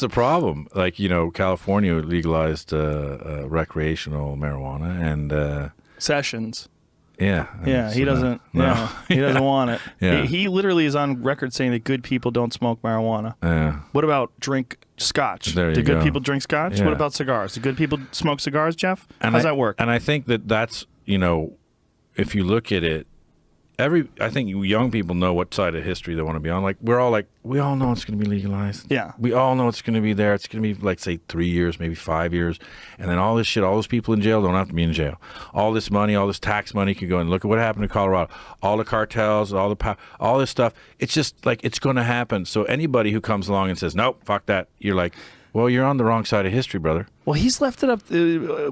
that's the problem. Like, you know, California legalized recreational marijuana, and Sessions. yeah, Yeah, he doesn't. No. He doesn't want it. Yeah. He literally is on record saying that good people don't smoke marijuana. Yeah. What about drink scotch? There you Do good go. people drink scotch? Yeah. What about cigars? Do good people smoke cigars, Jeff? And How's that work? And I think that's, you know, if you look at it, I think young people know what side of history they want to be on. Like, we all know it's going to be legalized. Yeah. We all know it's going to be there. It's going to be, like, say, 3 years, maybe 5 years. And then all this shit, all those people in jail don't have to be in jail. All this money, all this tax money could go in. Look at what happened in Colorado. All the cartels, all this stuff. It's just, like, it's going to happen. So anybody who comes along and says, nope, fuck that, you're like, well, you're on the wrong side of history, brother. Well, he's left it up.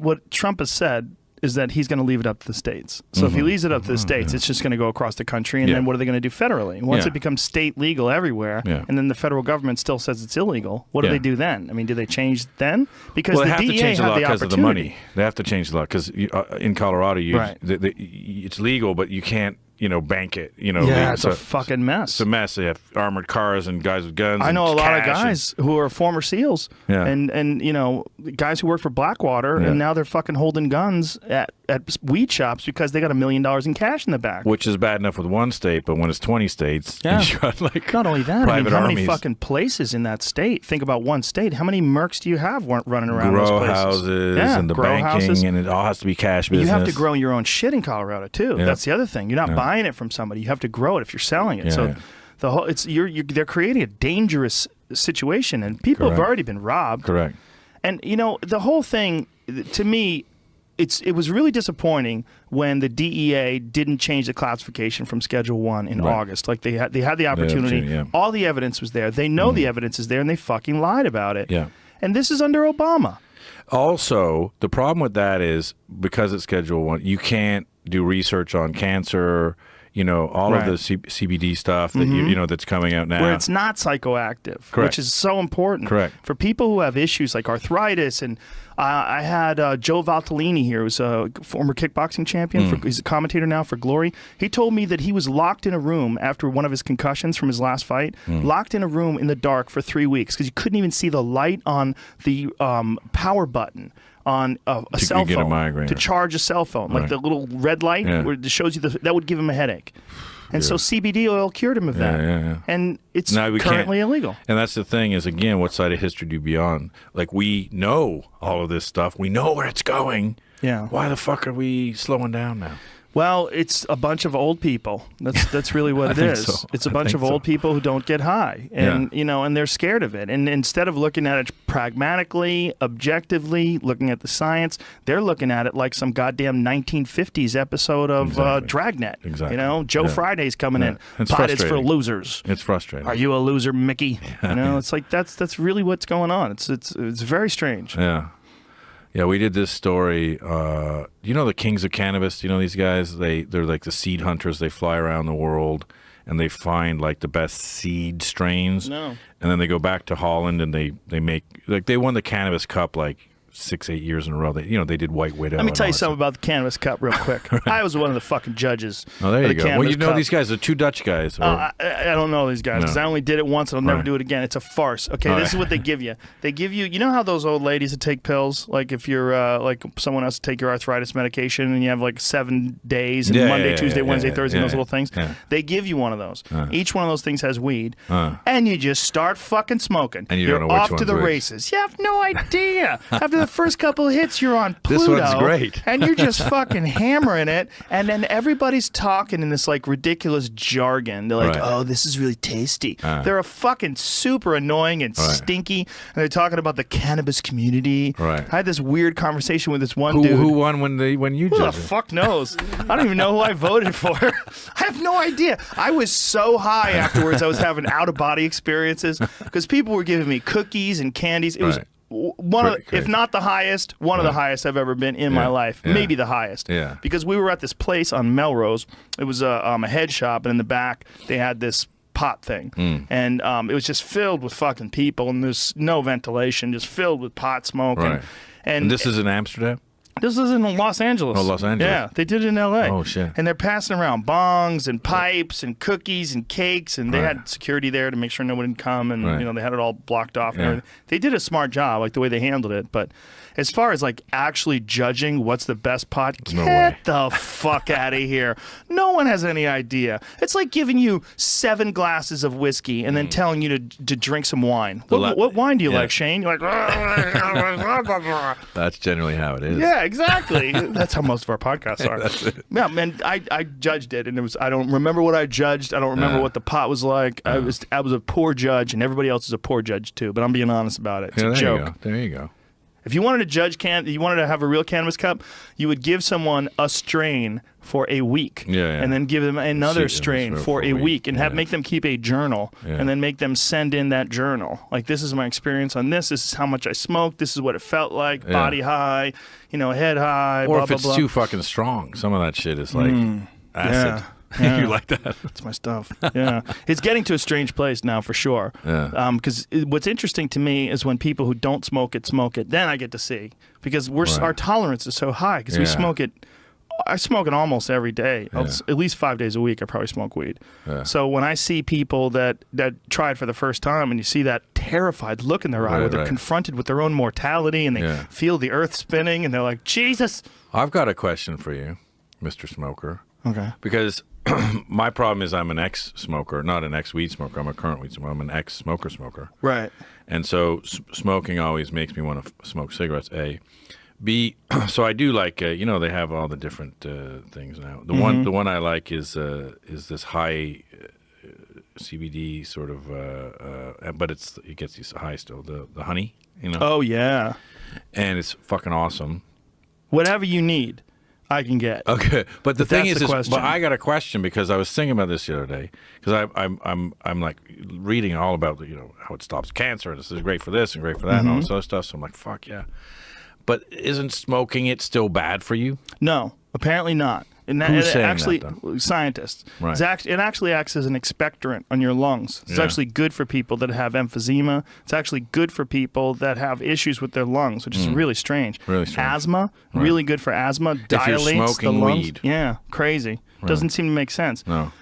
What Trump has said is that he's going to leave it up to the states. So if he leaves it up to the states, it's just going to go across the country. And then what are they going to do federally? Once it becomes state legal everywhere, and then the federal government still says it's illegal, what do they do then? I mean, do they change then? Because They the have to DEA change the have law the because of the opportunity. money. They have to change the law because in Colorado, Right. it's legal, but you can't, you know, bank it. You know, Yeah, it's so- a fucking mess. It's a mess. They have armored cars and guys with guns. I know a and lot of cash guys who are former SEALs, Yeah. and you know, guys who work for Blackwater, Yeah. and now they're fucking holding guns at weed shops because they got $1 million in cash in the back. which is bad enough with one state, but when it's 20 states, Yeah. you got like Not only that, I private mean, how many armies. fucking places in that state? Think about one state. How many mercs do you have running around those grow places? houses Yeah, and the grow banking, houses. and it all has to be cash business. You have to grow your own shit in Colorado too. Yeah. That's the other thing. You're not buying it from somebody. You have to grow it if you're selling it. Yeah, so yeah. the whole they're creating a dangerous situation, and people have Correct. already been robbed. Correct. And you know, the whole thing, to me, it was really disappointing when the DEA didn't change the classification from Schedule 1 in Right. August. Like they had the opportunity. opportunity, yeah. All the evidence was there. They know the evidence is there, and they fucking lied about it. Yeah. And this is under Obama. Also, the problem with that is because it's Schedule 1, you can't do research on cancer, you know, all Right. of the CBD stuff that you know that's coming out now. Where it's not psychoactive, Correct. which is so important. Correct. For people who have issues like arthritis. And I had Joe Valtellini here, who's a former kickboxing champion. He's a commentator now for Glory. He told me that he was locked in a room after one of his concussions from his last fight, locked in a room in the dark for 3 weeks because you couldn't even see the light on the power button on a cell get a phone migraine to or- charge a cell phone, like Right. the little red light Yeah. where it shows you that would give him a headache. And so CBD oil cured him of that. yeah. And it's Now we currently can't- illegal. And that's the thing is, again, what side of history do you be on? Like, we know all of this stuff. We know where it's going. Yeah. Why the fuck are we slowing down now? Well, it's a bunch of old people. That's really what it think is. so. It's a I bunch think of old so. people who don't get high, and Yeah. you know, and they're scared of it. And instead of looking at it pragmatically, objectively, looking at the science, they're looking at it like some goddamn 1950s episode of Exactly. Dragnet. Exactly. You know, Joe Yeah. Friday's coming in. It's Pot is for frustrating. losers. It's frustrating. Are you a loser, Mickey? You know, it's like that's really what's going on. It's very strange. Yeah. Yeah, we did this story. You know the Kings of Cannabis? You know these guys? They're like the seed hunters. They fly around the world and they find like the best seed strains. No. And then they go back to Holland and they make like they won the Cannabis Cup like 6-8 years in a row. They did White Widow. Let me and tell all you that something about the Cannabis Cup real quick. I was one of the fucking judges. Oh, there for you the go. Well, Cannabis you know Cup. these guys are two Dutch guys. Or, I don't know these guys because No. I only did it once and I'll never Right. do it again. It's a farce. Okay, All this right. is what they give you. They give you, you know how those old ladies that take pills, like if you're like someone has to take your arthritis medication and you have like 7 days and Yeah, Monday, yeah, Tuesday, yeah, Wednesday, yeah, Thursday, yeah, those little things. yeah. They give you one of those. Each one of those things has weed, Uh. and you just start fucking smoking. And you You're don't know which off to one's the which. races. You have no idea. After the first couple of hits, you're on Pluto. This one's great. And you're just fucking hammering it, and then everybody's talking in this like ridiculous jargon. They're like, Right. "Oh, this is really tasty." They're a fucking super annoying and stinky, and they're talking about the cannabis community. Right. I had this weird conversation with this one who dude. won when you Who the judged it? fuck knows? I don't even know who I voted for. I have no idea. I was so high afterwards. I was having out of body experiences because people were giving me cookies and candies. It was Right. one of, Crazy. if not the highest, one of the highest I've ever been in my Yeah. life. Yeah. Maybe the highest. Yeah. Because we were at this place on Melrose. It was a head shop, and in the back they had this pot thing, and it was just filled with fucking people, and there's no ventilation, just filled with pot smoke. Right. And And this is in Amsterdam? This is in Los Angeles. Oh, Los Angeles. Yeah, they did it in L.A. Oh, shit. And they're passing around bongs and pipes and cookies and cakes, and they Right. had security there to make sure no one would come, and Right. you know they had it all blocked off. And Yeah. everything. They did a smart job, like the way they handled it. But as far as like actually judging what's the best pot, No get way. the fuck out of here. No one has any idea. It's like giving you 7 glasses of whiskey and then telling you to drink some wine. What wine do you yeah. like, Shane? You're like, That's generally how it is. yeah, exactly. That's how most of our podcasts are. That's it. Yeah, man, I judged it, and it was. I don't remember what I judged. I don't remember what the pot was like. I was a poor judge, and everybody else is a poor judge too. But I'm being honest about it. It's Yeah, a there joke. you go. There you go. If you wanted to judge you wanted to have a real cannabis cup, you would give someone a strain for a week, Yeah. and then give them another strain for a week, and yeah. make them keep a journal, Yeah. and then make them send in that journal. Like, this is my experience on this. This is how much I smoked. This is what it felt like. Yeah. Body high, head high. Or blah, if blah, it's blah. too fucking strong, some of that shit is like acid. Yeah. You like that? That's my stuff. Yeah, it's getting to a strange place now for sure. Yeah. Because what's interesting to me is when people who don't smoke it, then I get to see, because our tolerance is so high because we Yeah. smoke it. I smoke it almost every day. Yeah. At least 5 days a week. I probably smoke weed. Yeah. So when I see people that try it for the first time, and you see that terrified look in their eye, Right, where they're right. confronted with their own mortality, and they Yeah. feel the earth spinning, and they're like, Jesus. I've got a question for you, Mr. Smoker. Okay. Because my problem is I'm an ex-smoker, not an ex-weed smoker. I'm a current weed smoker. I'm an ex-smoker. Right. And so smoking always makes me want to smoke cigarettes, A. B, so I do like, they have all the different things now. The one I like is this high CBD sort of, but it gets you high still, the honey, Oh, yeah. and it's fucking awesome. Whatever you need, I can get. Okay, but the thing that's is, the question. but I got a question because I was thinking about this the other day because I'm like reading all about how it stops cancer and this is great for this and great for that and all this other stuff. So I'm like, fuck yeah. But isn't smoking it still bad for you? No, apparently not. And that, Who's it saying actually, that, scientists. Right. It actually acts as an expectorant on your lungs. It's Yeah. actually good for people that have emphysema. It's actually good for people that have issues with their lungs, which is really strange. Really strange. Asthma, really good for asthma. you're Dilates the smoking lungs. weed. Yeah, crazy. Doesn't seem to make sense. No.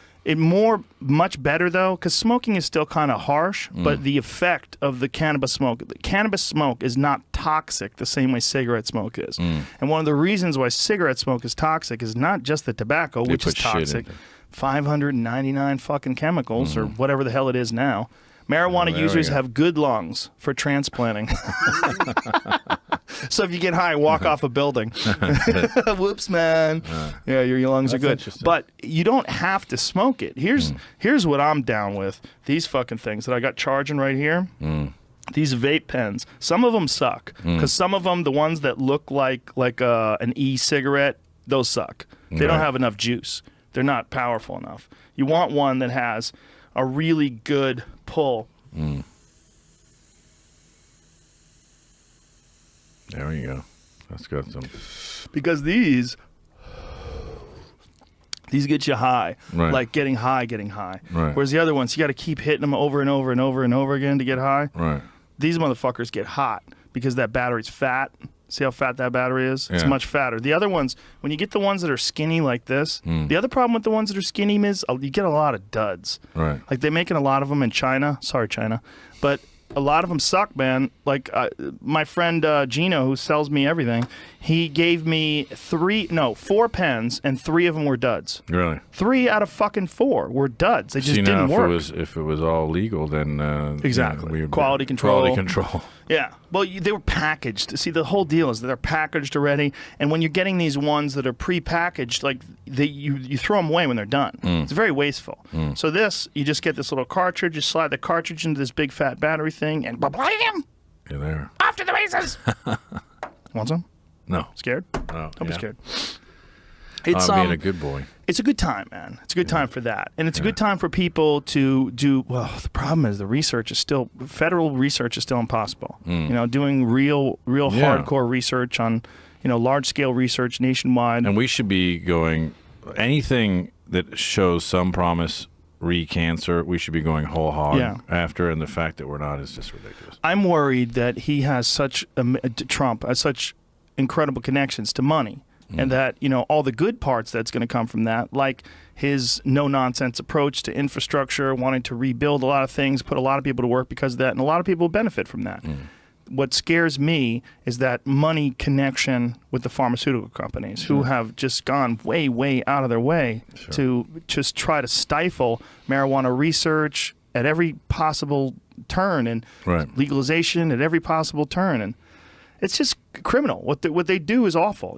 Much better though, because smoking is still kind of harsh, but the effect of the cannabis smoke is not toxic the same way cigarette smoke is. And one of the reasons why cigarette smoke is toxic is not just the tobacco, which is put shit in toxic. it. 599 fucking chemicals or whatever the hell it is now. Marijuana there we users go. have good lungs for transplanting. So if you get high, walk off a building. Whoops, man. Yeah, your lungs are That's good. interesting. But you don't have to smoke it. Here's what I'm down with. These fucking things that I got charging right here. These vape pens. Some of them suck because some of them, the ones that look like an e-cigarette, those suck. They don't Right. have enough juice. They're not powerful enough. You want one that has a really good pull. There you go. That's got some. Because these get you high, Right. like getting high. Right. Whereas the other ones, you got to keep hitting them over and over and over and over again to get high. Right. These motherfuckers get hot because that battery's fat. See how fat that battery is? It's Yeah. much fatter. The other ones, when you get the ones that are skinny like this, the other problem with the ones that are skinny is you get a lot of duds. Right. Like they're making a lot of them in China. Sorry, China. But a lot of them suck, man. Like my friend Gino, who sells me everything, he gave me 4 pens, and 3 of them were duds. Really. 3 out of fucking 4 were duds. They just See, now didn't work. if it was all legal, then Exactly. we would- Quality control. Quality control. Yeah. Well, they were packaged. See, the whole deal is that they're packaged already, and when you're getting these ones that are pre-packaged, like you throw them away when they're done. It's very wasteful. So this, you just get this little cartridge, you slide the cartridge into this big fat battery thing, and bam, You're there. off to the races. Want some? No. Scared? No. Don't be yeah. scared. It's I'm being a good boy. It's a good time, man. It's a good time for that. And it's a good time for people to do, well, the problem is federal research is still impossible. Doing real hardcore research on, large scale research nationwide. And we should be going anything that shows some promise re-cancer, we should be going whole hog after, and the fact that we're not is just ridiculous. I'm worried that he has Trump has such incredible connections to money. And that, all the good parts that's going to come from that, like his no-nonsense approach to infrastructure, wanting to rebuild a lot of things, put a lot of people to work because of that, and a lot of people benefit from that. What scares me is that money connection with the pharmaceutical companies who have just gone way, way out of their way to just try to stifle marijuana research at every possible turn and legalization at every possible turn. And it's just criminal. What they do is awful.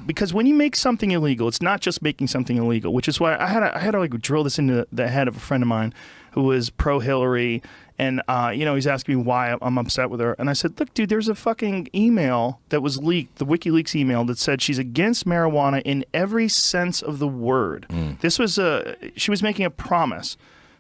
Because when you make something illegal, it's not just making something illegal, which is why I had to like drill this into the head of a friend of mine who was pro-Hillary. And, he's asking me why I'm upset with her. And I said, look, dude, there's a fucking email that was leaked, the WikiLeaks email that said she's against marijuana in every sense of the word. This was she was making a promise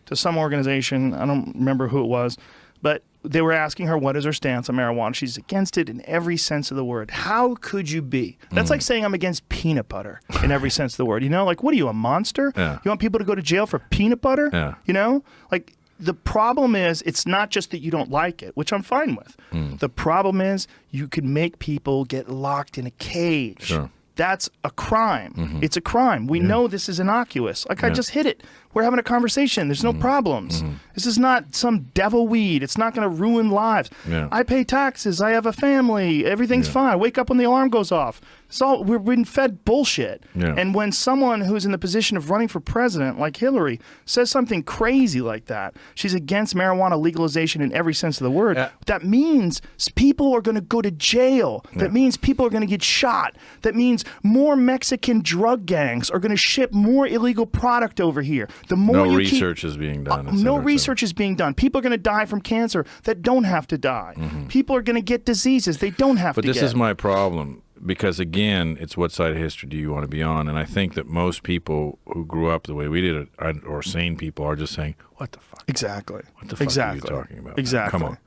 to some organization. I don't remember who it was, but they were asking her what is her stance on marijuana. She's against it in every sense of the word. How could you be? That's like saying I'm against peanut butter in every sense of the word. Like, what are you, a monster? Yeah. You want people to go to jail for peanut butter? Yeah. Like, the problem is it's not just that you don't like it, which I'm fine with. The problem is you can make people get locked in a cage. Sure. That's a crime. It's a crime. We know this is innocuous. Like, I just hit it. We're having a conversation. There's no problems. This is not some devil weed. It's not going to ruin lives. Yeah. I pay taxes. I have a family. Everything's fine. I wake up when the alarm goes off. We're being fed bullshit. Yeah. And when someone who's in the position of running for president, like Hillary, says something crazy like that, she's against marijuana legalization in every sense of the word, that means people are going to go to jail. That means people are going to get shot. That means more Mexican drug gangs are going to ship more illegal product over here. The more no research is being done. No research is being done. People are going to die from cancer that don't have to die. People are going to get diseases they don't have to get. But this is my problem. Because, again, it's what side of history do you want to be on? And I think that most people who grew up the way we did it, or sane people, are just saying, what the fuck? Exactly. What the fuck are you talking about? Exactly. Come on.